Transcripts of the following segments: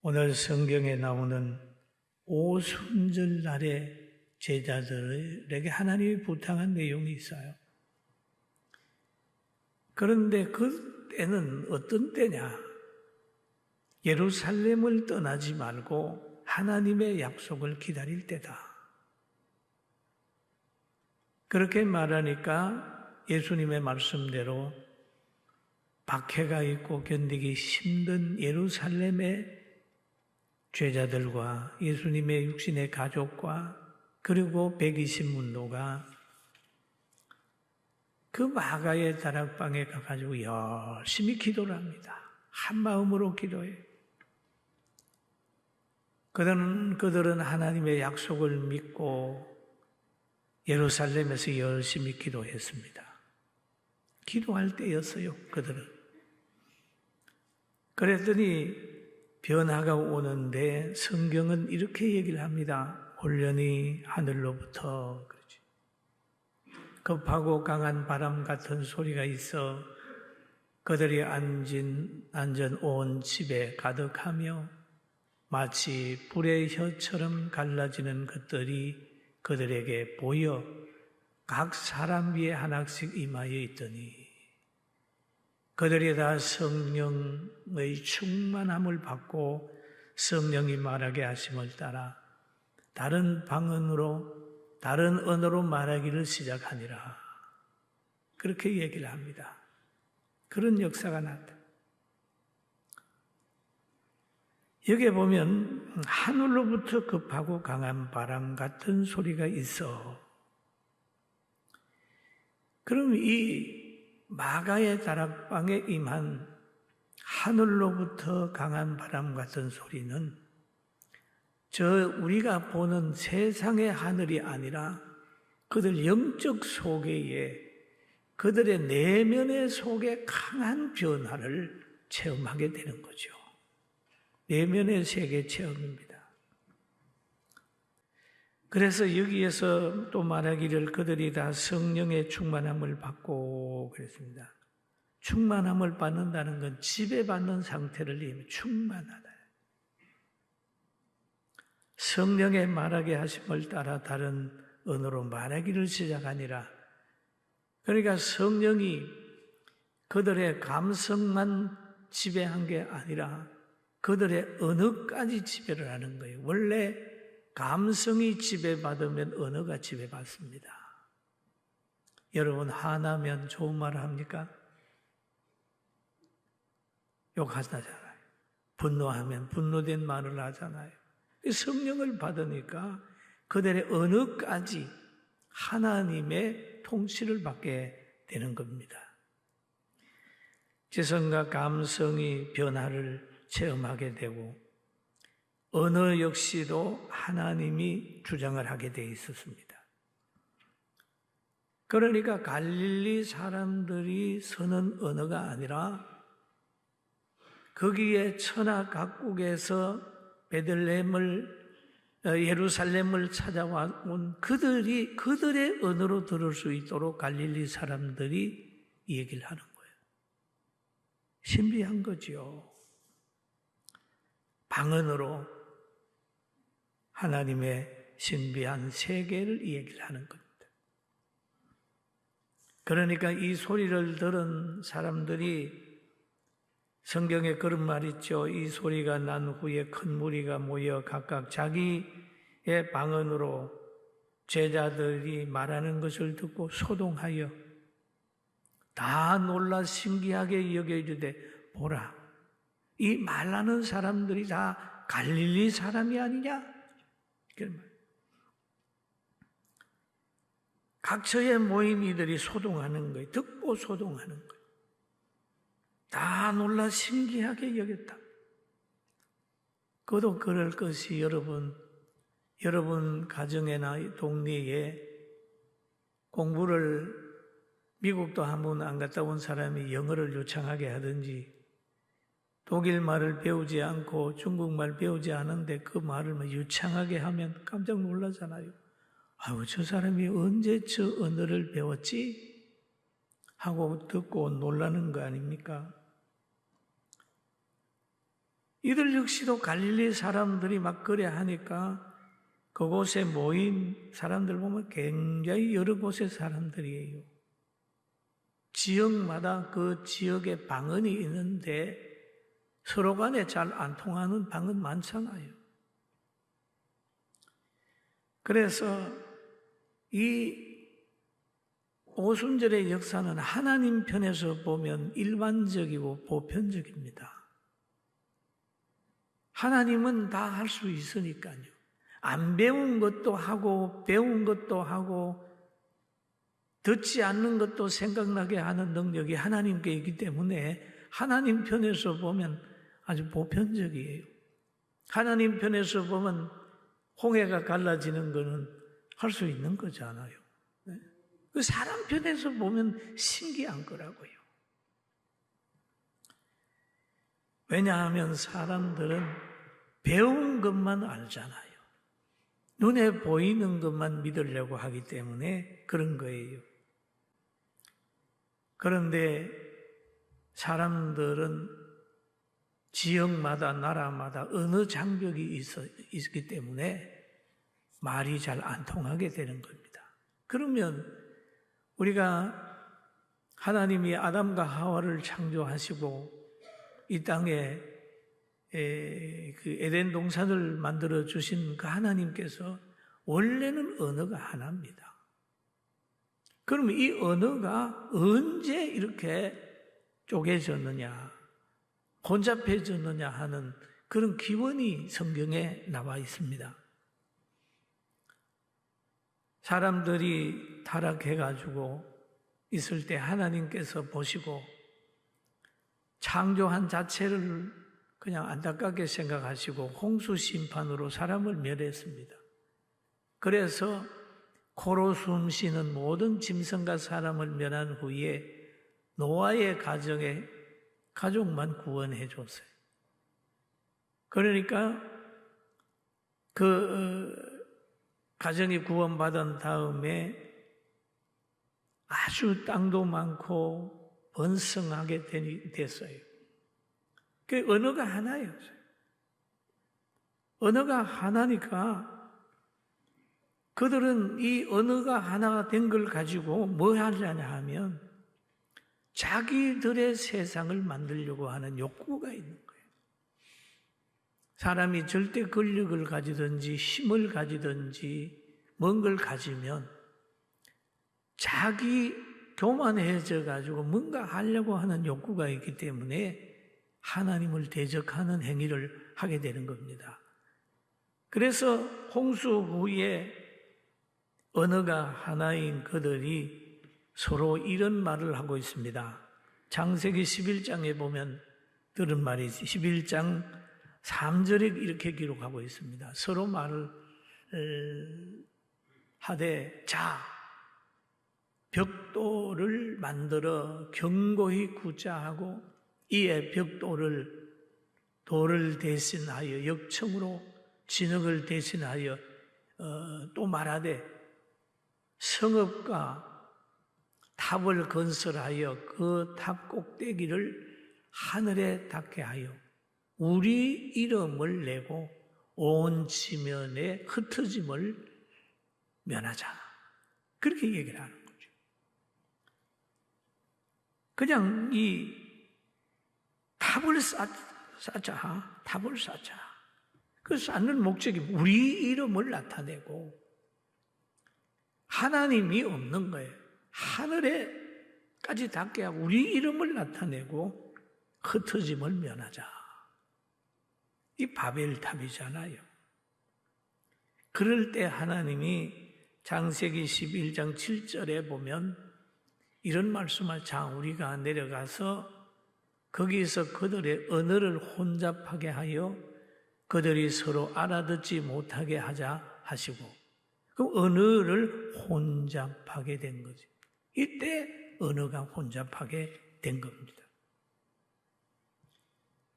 오늘 성경에 나오는 오순절 날에 제자들에게 하나님이 부탁한 내용이 있어요. 그런데 그 때는 어떤 때냐? 예루살렘을 떠나지 말고 하나님의 약속을 기다릴 때다. 그렇게 말하니까 예수님의 말씀대로 박해가 있고 견디기 힘든 예루살렘의 제자들과 예수님의 육신의 가족과 그리고 120문도가 그 마가의 다락방에 가가지고 열심히 기도를 합니다. 한 마음으로 기도해요. 그들은 하나님의 약속을 믿고 예루살렘에서 열심히 기도했습니다. 기도할 때였어요, 그들은. 그랬더니 변화가 오는데 성경은 이렇게 얘기를 합니다. 혼련이 하늘로부터 그러지. 급하고 강한 바람 같은 소리가 있어 그들이 앉은 온 집에 가득하며 마치 불의 혀처럼 갈라지는 것들이 그들에게 보여 각 사람 위에 하나씩 임하여 있더니 그들이 다 성령의 충만함을 받고 성령이 말하게 하심을 따라 다른 언어로 말하기를 시작하니라. 그렇게 얘기를 합니다. 그런 역사가 났다. 여기에 보면 하늘로부터 급하고 강한 바람 같은 소리가 있어. 그럼 이 마가의 다락방에 임한 하늘로부터 강한 바람 같은 소리는 우리가 보는 세상의 하늘이 아니라 그들 영적 속에 그들의 내면의 속에 강한 변화를 체험하게 되는 거죠. 내면의 세계 체험입니다. 그래서 여기에서 또 말하기를 그들이 다 성령의 충만함을 받고 그랬습니다. 충만함을 받는다는 건 지배받는 상태를 의미해요. 충만하다. 성령의 말하게 하심을 따라 다른 언어로 말하기를 시작하니라. 그러니까 성령이 그들의 감성만 지배한 게 아니라 그들의 언어까지 지배를 하는 거예요. 원래 감성이 지배받으면 언어가 지배받습니다. 여러분 화나면 좋은 말을 합니까? 욕하잖아요. 분노하면 분노된 말을 하잖아요. 성령을 받으니까 그들의 언어까지 하나님의 통치를 받게 되는 겁니다. 지성과 감성이 변화를 체험하게 되고 언어 역시도 하나님이 주장을 하게 돼 있었습니다. 그러니까 갈릴리 사람들이 쓰는 언어가 아니라 거기에 천하 각국에서 예루살렘을 찾아온 그들의 언어로 들을 수 있도록 갈릴리 사람들이 얘기를 하는 거예요. 신비한 거죠. 방언으로 하나님의 신비한 세계를 얘기를 하는 겁니다. 그러니까 이 소리를 들은 사람들이 성경에 그런 말 있죠. 이 소리가 난 후에 큰 무리가 모여 각각 자기의 방언으로 제자들이 말하는 것을 듣고 소동하여 다 놀라 신기하게 여겨주되 보라, 이 말하는 사람들이 다 갈릴리 사람이 아니냐? 각처의 모임이들이 소동하는 거예요. 듣고 소동하는 거예요. 다 놀라 신기하게 여겼다. 그도 그럴 것이 여러분 가정이나 동네에 공부를 미국도 한 번 안 갔다 온 사람이 영어를 유창하게 하든지 독일 말을 배우지 않고 중국말 배우지 않은데 그 말을 유창하게 하면 깜짝 놀라잖아요. 아유, 저 사람이 언제 저 언어를 배웠지? 하고 듣고 놀라는 거 아닙니까? 이들 역시도 갈릴리 사람들이 막 그래 하니까 그곳에 모인 사람들 보면 굉장히 여러 곳의 사람들이에요. 지역마다 그 지역에 방언이 있는데 서로 간에 잘 안 통하는 방언 많잖아요. 그래서 이 오순절의 역사는 하나님 편에서 보면 일반적이고 보편적입니다. 하나님은 다 할 수 있으니까요. 안 배운 것도 하고 배운 것도 하고 듣지 않는 것도 생각나게 하는 능력이 하나님께 있기 때문에 하나님 편에서 보면 아주 보편적이에요. 하나님 편에서 보면 홍해가 갈라지는 것은 할 수 있는 거잖아요. 그 사람 편에서 보면 신기한 거라고요. 왜냐하면 사람들은 배운 것만 알잖아요. 눈에 보이는 것만 믿으려고 하기 때문에 그런 거예요. 그런데 사람들은 지역마다 나라마다 언어 장벽이 있기 때문에 말이 잘 안 통하게 되는 겁니다. 그러면 우리가 하나님이 아담과 하와를 창조하시고 이 땅에 그 에덴 동산을 만들어 주신 그 하나님께서 원래는 언어가 하나입니다. 그러면 이 언어가 언제 이렇게 쪼개졌느냐, 혼잡해졌느냐 하는 그런 기원이 성경에 나와 있습니다. 사람들이 타락해가지고 있을 때 하나님께서 보시고 창조한 자체를 그냥 안타깝게 생각하시고 홍수 심판으로 사람을 멸했습니다. 그래서 코로 숨 쉬는 모든 짐승과 사람을 멸한 후에 노아의 가족만 구원해 줬어요. 그러니까 그 가정이 구원받은 다음에 아주 땅도 많고 번성하게 됐어요. 그 언어가 하나예요. 언어가 하나니까 그들은 이 언어가 하나가 된 걸 가지고 뭐 하려냐 하면 자기들의 세상을 만들려고 하는 욕구가 있는 거예요. 사람이 절대 권력을 가지든지 힘을 가지든지 뭔 걸 가지면 자기 교만해져 가지고 뭔가 하려고 하는 욕구가 있기 때문에 하나님을 대적하는 행위를 하게 되는 겁니다. 그래서 홍수 후에 언어가 하나인 그들이 서로 이런 말을 하고 있습니다. 창세기 11장에 보면 들은 말이지. 11장 3절에 이렇게 기록하고 있습니다. 서로 말을 하되 자 벽돌을 만들어 견고히 굳자하고 이에 벽돌을 돌을 대신하여 역청으로 진흙을 대신하여 또 말하되 성읍과 탑을 건설하여 그 탑 꼭대기를 하늘에 닿게 하여 우리 이름을 내고 온 지면에 흩어짐을 면하자. 그렇게 얘기를 하는 거죠. 그냥 이 탑을 쌓자. 탑을 쌓자. 그 쌓는 목적이 우리 이름을 나타내고 하나님이 없는 거예요. 하늘에까지 닿게 하고 우리 이름을 나타내고 흩어짐을 면하자. 이 바벨탑이잖아요. 그럴 때 하나님이 창세기 11장 7절에 보면 이런 말씀을 자 우리가 내려가서 거기서 그들의 언어를 혼잡하게 하여 그들이 서로 알아듣지 못하게 하자 하시고 그 언어를 혼잡하게 된 거죠. 이때 언어가 혼잡하게 된 겁니다.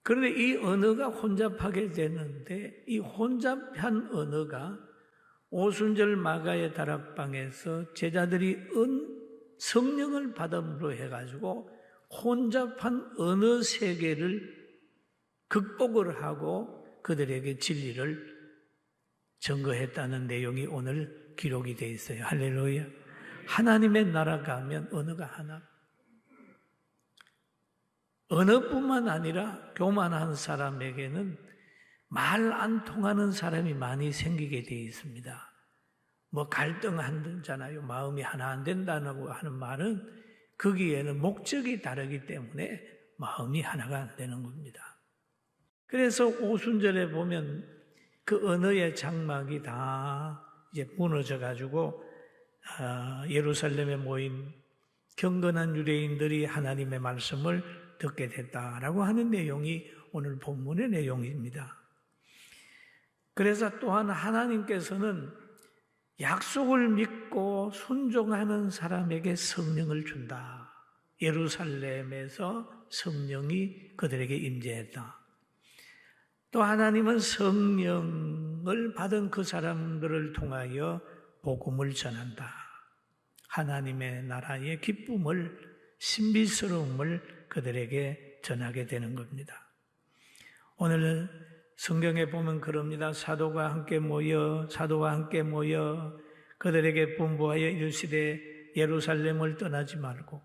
그런데 이 언어가 혼잡하게 되는데 이 혼잡한 언어가 오순절 마가의 다락방에서 제자들이 성령을 받음으로 해가지고 혼잡한 언어 세계를 극복을 하고 그들에게 진리를 증거했다는 내용이 오늘 기록이 되어 있어요. 할렐루야. 하나님의 나라 가면 언어가 하나. 언어뿐만 아니라 교만한 사람에게는 말 안 통하는 사람이 많이 생기게 되어 있습니다. 뭐 갈등한다잖아요. 마음이 하나 안 된다고 하는 말은 거기에는 목적이 다르기 때문에 마음이 하나가 안 되는 겁니다. 그래서 오순절에 보면 그 언어의 장막이 다 이제 무너져 가지고 예루살렘에 모인 경건한 유대인들이 하나님의 말씀을 듣게 됐다라고 하는 내용이 오늘 본문의 내용입니다. 그래서 또한 하나님께서는 약속을 믿고 순종하는 사람에게 성령을 준다. 예루살렘에서 성령이 그들에게 임재했다. 또 하나님은 성령을 받은 그 사람들을 통하여 복음을 전한다. 하나님의 나라의 기쁨을, 신비스러움을 그들에게 전하게 되는 겁니다. 오늘은 성경에 보면 그럽니다. 사도가 함께 모여 그들에게 분부하여 이르시되 예루살렘을 떠나지 말고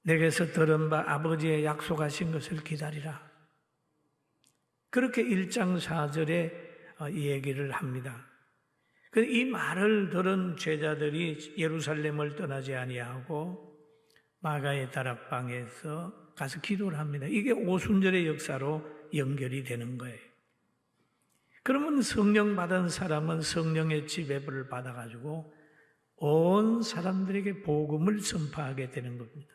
내게서 들은 바 아버지의 약속하신 것을 기다리라. 그렇게 1장 4절에 이 얘기를 합니다. 이 말을 들은 제자들이 예루살렘을 떠나지 아니하고 마가의 다락방에서 가서 기도를 합니다. 이게 오순절의 역사로 연결이 되는 거예요. 그러면 성령 받은 사람은 성령의 지배를 받아가지고 온 사람들에게 복음을 전파하게 되는 겁니다.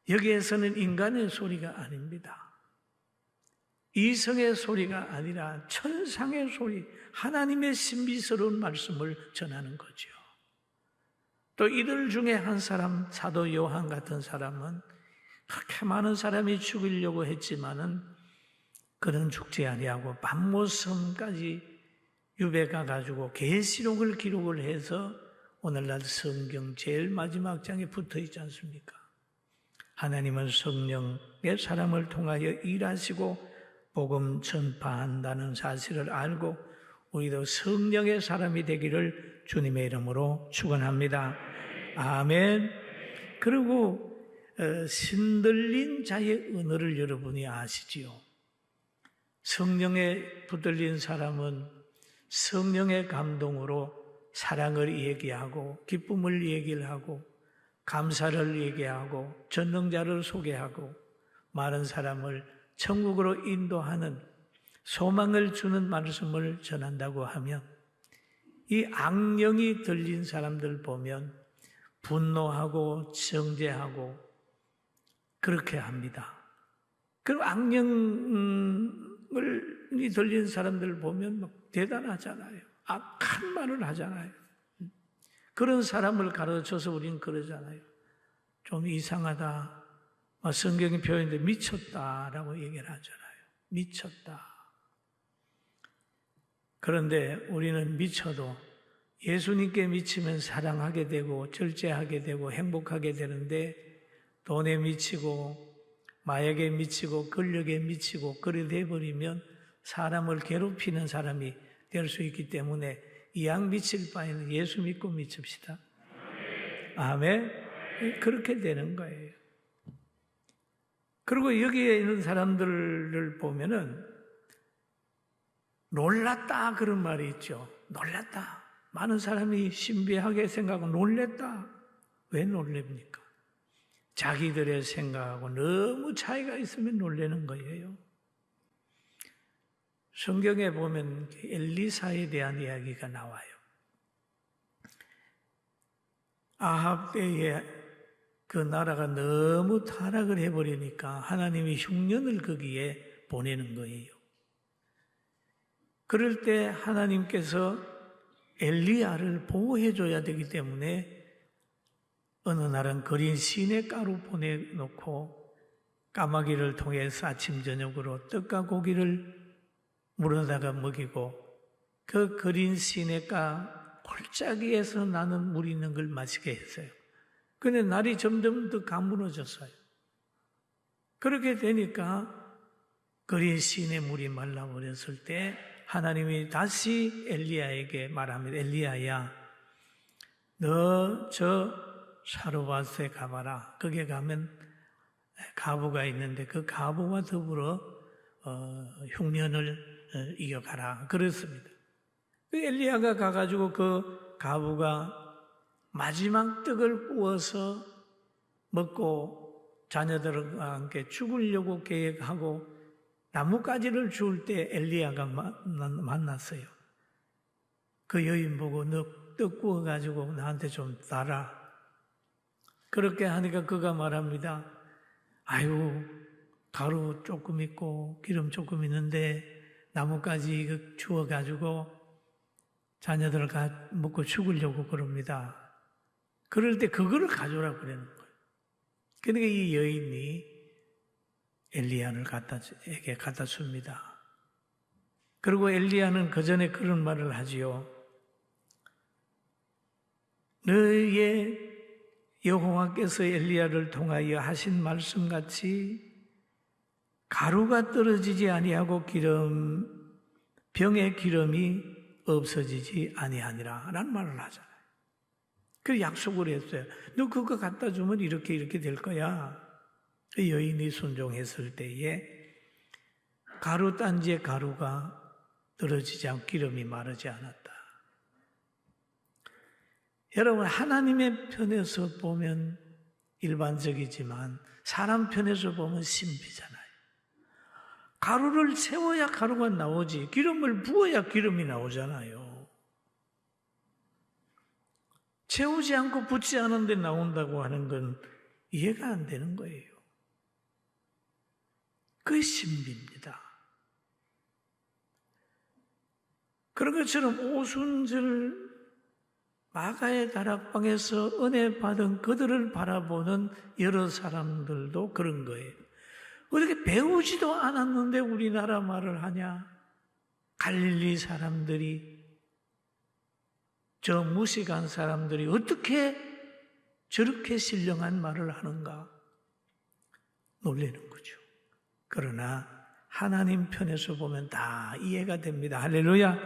여기에서는 인간의 소리가 아닙니다. 이성의 소리가 아니라 천상의 소리, 하나님의 신비스러운 말씀을 전하는 거죠. 또 이들 중에 한 사람, 사도 요한 같은 사람은 그렇게 많은 사람이 죽이려고 했지만은 그는 죽지 아니하고 밤모섬까지 유배가 가지고 계시록을 기록을 해서 오늘날 성경 제일 마지막 장에 붙어 있지 않습니까? 하나님은 성령의 사람을 통하여 일하시고 복음 전파한다는 사실을 알고 우리도 성령의 사람이 되기를 주님의 이름으로 축원합니다. 아멘. 그리고 신들린 자의 언어를 여러분이 아시지요? 성령에 붙들린 사람은 성령의 감동으로 사랑을 얘기하고 기쁨을 얘기를 하고 감사를 얘기하고 전능자를 소개하고 많은 사람을 천국으로 인도하는 소망을 주는 말씀을 전한다고 하면 이 악령이 들린 사람들 보면 분노하고 정죄하고 그렇게 합니다. 그리고 악령이 들린 사람들 보면 막 대단하잖아요. 악한 말을 하잖아요. 그런 사람을 가르쳐서 우리는 그러잖아요. 좀 이상하다. 성경이 표현돼 미쳤다라고 얘기를 하잖아요. 미쳤다. 그런데 우리는 미쳐도 예수님께 미치면 사랑하게 되고 절제하게 되고 행복하게 되는데 돈에 미치고 마약에 미치고 권력에 미치고 그래 돼버리면 사람을 괴롭히는 사람이 될 수 있기 때문에 이왕 미칠 바에는 예수 믿고 미칩시다. 아멘. 그렇게 되는 거예요. 그리고 여기에 있는 사람들을 보면은 놀랐다 그런 말이 있죠. 놀랐다. 많은 사람이 신비하게 생각하고 놀랬다. 왜 놀랍니까? 자기들의 생각하고 너무 차이가 있으면 놀라는 거예요. 성경에 보면 엘리사에 대한 이야기가 나와요. 아합 때에 그 나라가 너무 타락을 해버리니까 하나님이 흉년을 거기에 보내는 거예요. 그럴 때 하나님께서 엘리야를 보호해줘야 되기 때문에 어느 날은 거린 시냇가로 보내놓고 까마귀를 통해서 아침 저녁으로 떡과 고기를 물어다가 먹이고 그 거린 시냇가 골짜기에서 나는 물이 있는 걸 마시게 했어요. 근데 날이 점점 더 가무너졌어요. 그렇게 되니까 그린 시내물이 말라버렸을 때 하나님이 다시 엘리야에게 말합니다. 엘리야야, 너 저 사르밧에 가봐라. 거기에 가면 가부가 있는데 그 가부와 더불어 흉년을 이겨가라. 그렇습니다. 엘리야가 가가지고 그 가부가 마지막 떡을 구워서 먹고 자녀들과 함께 죽으려고 계획하고 나뭇가지를 주울 때 엘리야가 만났어요. 그 여인 보고 너 떡 구워가지고 나한테 좀 따라. 그렇게 하니까 그가 말합니다. 아유, 가루 조금 있고 기름 조금 있는데 나뭇가지 주워가지고 자녀들 먹고 죽으려고 그럽니다. 그럴 때 그거를 가져오라고 그러는 거예요. 그러니까 이 여인이 엘리야를 에게 갖다 줍니다. 그리고 엘리야는 그 전에 그런 말을 하지요. 너의 여호와께서 엘리야를 통하여 하신 말씀같이 가루가 떨어지지 아니하고 병의 기름이 없어지지 아니하니라 라는 말을 하잖아요. 그 약속을 했어요. 너 그거 갖다 주면 이렇게 될 거야. 그 여인이 순종했을 때에 가루 단지에 가루가 떨어지지 않고 기름이 마르지 않았다. 여러분, 하나님의 편에서 보면 일반적이지만 사람 편에서 보면 신비잖아요. 가루를 채워야 가루가 나오지 기름을 부어야 기름이 나오잖아요. 채우지 않고 붓지 않은데 나온다고 하는 건 이해가 안 되는 거예요. 그게 신비입니다. 그런 것처럼 오순절 마가의 다락방에서 은혜 받은 그들을 바라보는 여러 사람들도 그런 거예요. 어떻게 배우지도 않았는데 우리나라 말을 하냐? 갈릴리 사람들이, 저 무식한 사람들이 어떻게 저렇게 신령한 말을 하는가? 놀라는 거죠. 그러나 하나님 편에서 보면 다 이해가 됩니다. 할렐루야.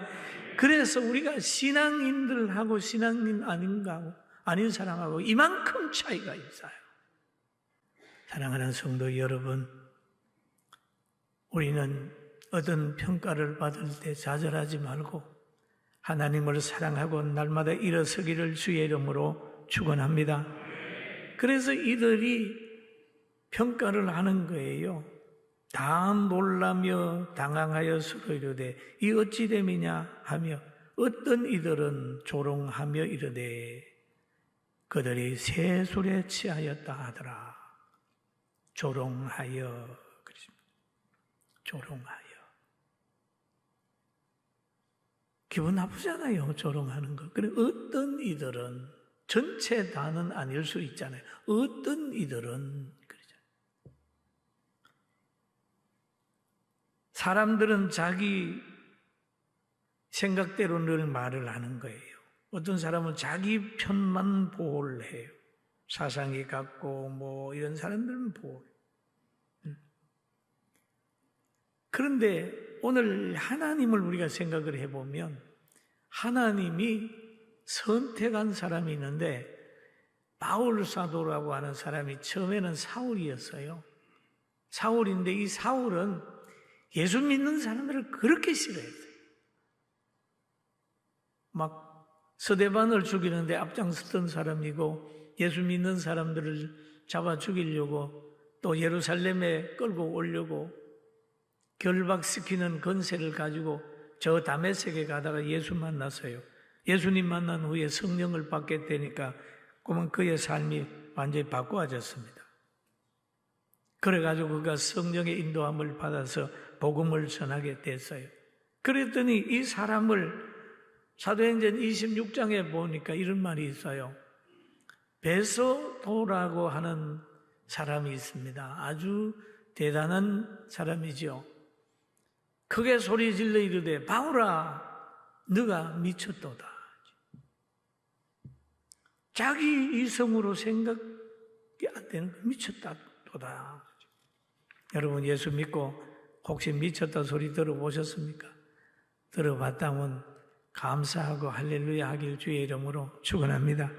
그래서 우리가 신앙인들하고 신앙인 아닌 사람하고 이만큼 차이가 있어요. 사랑하는 성도 여러분, 우리는 어떤 평가를 받을 때 좌절하지 말고 하나님을 사랑하고 날마다 일어서기를 주의 이름으로 축원합니다. 그래서 이들이 평가를 하는 거예요. 다 놀라며 당황하여 서로 이르되 이 어찌 됨이냐 하며 어떤 이들은 조롱하며 이르되 그들이 세술에 취하였다 하더라. 조롱하여, 조롱하여. 기분 나쁘잖아요, 조롱하는 거. 그래, 어떤 이들은, 전체 다는 아닐 수 있잖아요. 어떤 이들은, 그러잖아요. 사람들은 자기 생각대로 늘 말을 하는 거예요. 어떤 사람은 자기 편만 보호를 해요. 사상이 같고, 이런 사람들은 보호를. 그런데 오늘 하나님을 우리가 생각을 해보면 하나님이 선택한 사람이 있는데 바울 사도라고 하는 사람이 처음에는 사울이었어요. 사울인데 이 사울은 예수 믿는 사람들을 그렇게 싫어했어요. 막 스데반을 죽이는데 앞장섰던 사람이고 예수 믿는 사람들을 잡아 죽이려고 또 예루살렘에 끌고 오려고 결박시키는 건세를 가지고 저 다메섹에 가다가 예수 만났어요. 예수님 만난 후에 성령을 받게 되니까 그만 그의 삶이 완전히 바꿔졌습니다. 그래가지고 그가 성령의 인도함을 받아서 복음을 전하게 됐어요. 그랬더니 이 사람을 사도행전 26장에 보니까 이런 말이 있어요. 베소도라고 하는 사람이 있습니다. 아주 대단한 사람이죠. 크게 소리 질러 이르되 바울아 너가 미쳤도다. 자기 이성으로 생각이 안 되는 거 미쳤다도다. 여러분 예수 믿고 혹시 미쳤다 소리 들어보셨습니까? 들어봤다면 감사하고 할렐루야 하길 주의 이름으로 축원합니다.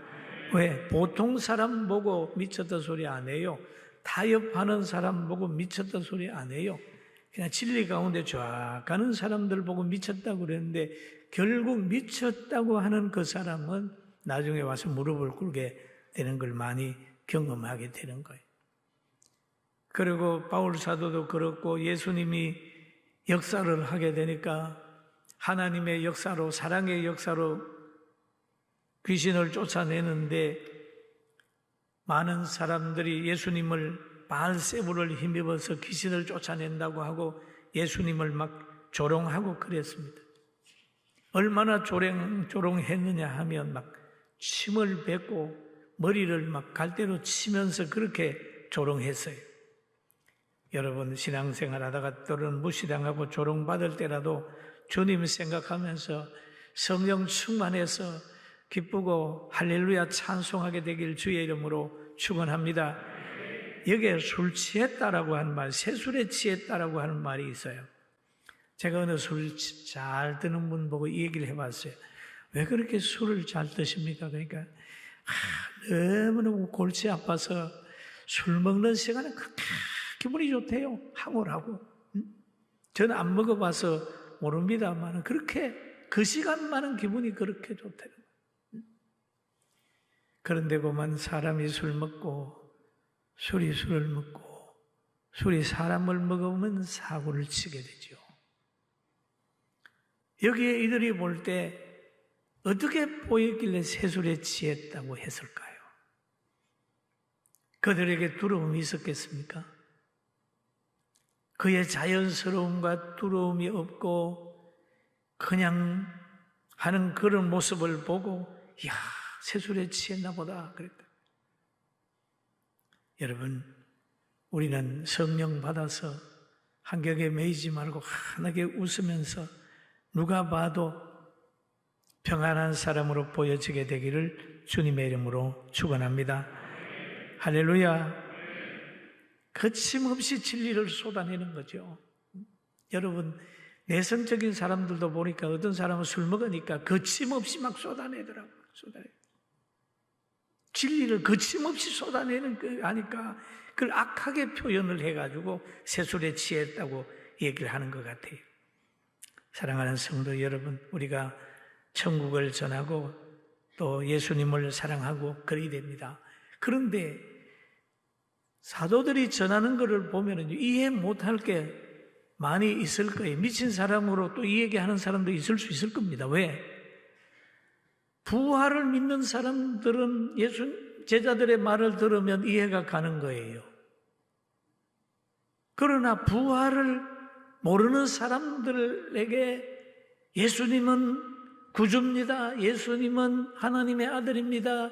왜? 보통 사람 보고 미쳤다 소리 안 해요. 타협하는 사람 보고 미쳤다 소리 안 해요. 그냥 진리 가운데 쫙 가는 사람들 보고 미쳤다고 그랬는데 결국 미쳤다고 하는 그 사람은 나중에 와서 무릎을 꿇게 되는 걸 많이 경험하게 되는 거예요. 그리고 바울 사도도 그렇고 예수님이 역사를 하게 되니까 하나님의 역사로, 사랑의 역사로 귀신을 쫓아내는데 많은 사람들이 예수님을 바알세불을 힘입어서 귀신을 쫓아낸다고 하고 예수님을 막 조롱하고 그랬습니다. 얼마나 조롱했느냐 하면 막 침을 뱉고 머리를 막 갈대로 치면서 그렇게 조롱했어요. 여러분 신앙생활 하다가 때로는 무시당하고 조롱받을 때라도 주님 생각하면서 성령 충만해서 기쁘고 할렐루야 찬송하게 되길 주의 이름으로 축원합니다. 여기에 술 취했다라고 하는 말, 새술에 취했다라고 하는 말이 있어요. 제가 어느 술 잘 드는 분 보고 이 얘기를 해봤어요. 왜 그렇게 술을 잘 드십니까? 그러니까 너무너무 골치 아파서 술 먹는 시간에 그렇게 기분이 좋대요. 황홀하고. 저는 안 먹어봐서 모릅니다만 그렇게 그 시간만은 기분이 그렇게 좋대요. 그런데 그만 사람이 술 먹고 술이 술을 먹고 술이 사람을 먹으면 사고를 치게 되죠. 여기에 이들이 볼 때 어떻게 보였길래 새술에 취했다고 했을까요? 그들에게 두려움이 있었겠습니까? 그의 자연스러움과 두려움이 없고 그냥 하는 그런 모습을 보고 이야 새술에 취했나 보다 그랬다. 여러분 우리는 성령 받아서 한격에 매이지 말고 환하게 웃으면서 누가 봐도 평안한 사람으로 보여지게 되기를 주님의 이름으로 축원합니다. 할렐루야. 거침없이 진리를 쏟아내는 거죠. 여러분 내성적인 사람들도 보니까 어떤 사람은 술 먹으니까 거침없이 막 쏟아내더라고요. 진리를 거침없이 쏟아내는 거 아니까 그걸 악하게 표현을 해가지고 새술에 취했다고 얘기를 하는 것 같아요. 사랑하는 성도 여러분, 우리가 천국을 전하고 또 예수님을 사랑하고 그래야 됩니다. 그런데 사도들이 전하는 것을 보면 이해 못할 게 많이 있을 거예요. 미친 사람으로 또 이 얘기하는 사람도 있을 수 있을 겁니다. 왜? 부활을 믿는 사람들은 제자들의 말을 들으면 이해가 가는 거예요. 그러나 부활을 모르는 사람들에게 예수님은 구주입니다. 예수님은 하나님의 아들입니다.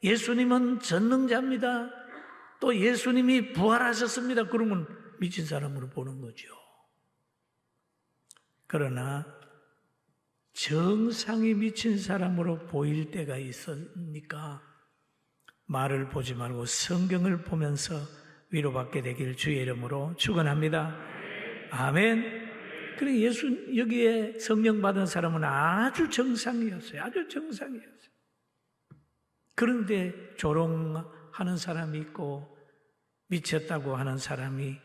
예수님은 전능자입니다. 또 예수님이 부활하셨습니다. 그러면 미친 사람으로 보는 거죠. 그러나 정상이 미친 사람으로 보일 때가 있으니까 말을 보지 말고 성경을 보면서 위로받게 되길 주의 이름으로 축원합니다. 아멘. 그래 여기에 성령 받은 사람은 아주 정상이었어요. 아주 정상이었어요. 그런데 조롱하는 사람이 있고 미쳤다고 하는 사람이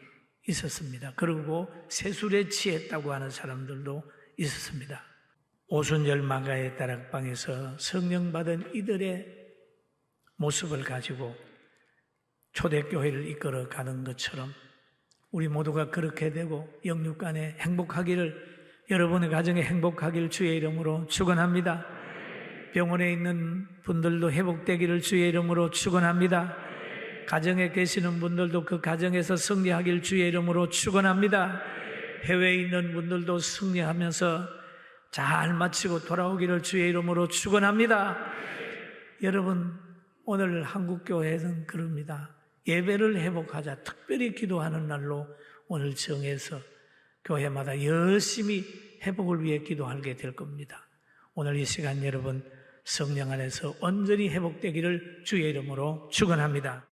있었습니다. 그리고 새술에 취했다고 하는 사람들도 있었습니다. 오순절 마가의 다락방에서 성령 받은 이들의 모습을 가지고 초대교회를 이끌어 가는 것처럼 우리 모두가 그렇게 되고 영육간에 행복하기를, 여러분의 가정에 행복하기를 주의 이름으로 축원합니다. 병원에 있는 분들도 회복되기를 주의 이름으로 축원합니다. 가정에 계시는 분들도 그 가정에서 승리하기를 주의 이름으로 축원합니다. 해외에 있는 분들도 승리하면서 잘 마치고 돌아오기를 주의 이름으로 축원합니다. 여러분 오늘 한국교회는 그럽니다. 예배를 회복하자, 특별히 기도하는 날로 오늘 정해서 교회마다 열심히 회복을 위해 기도하게 될 겁니다. 오늘 이 시간 여러분 성령 안에서 온전히 회복되기를 주의 이름으로 축원합니다.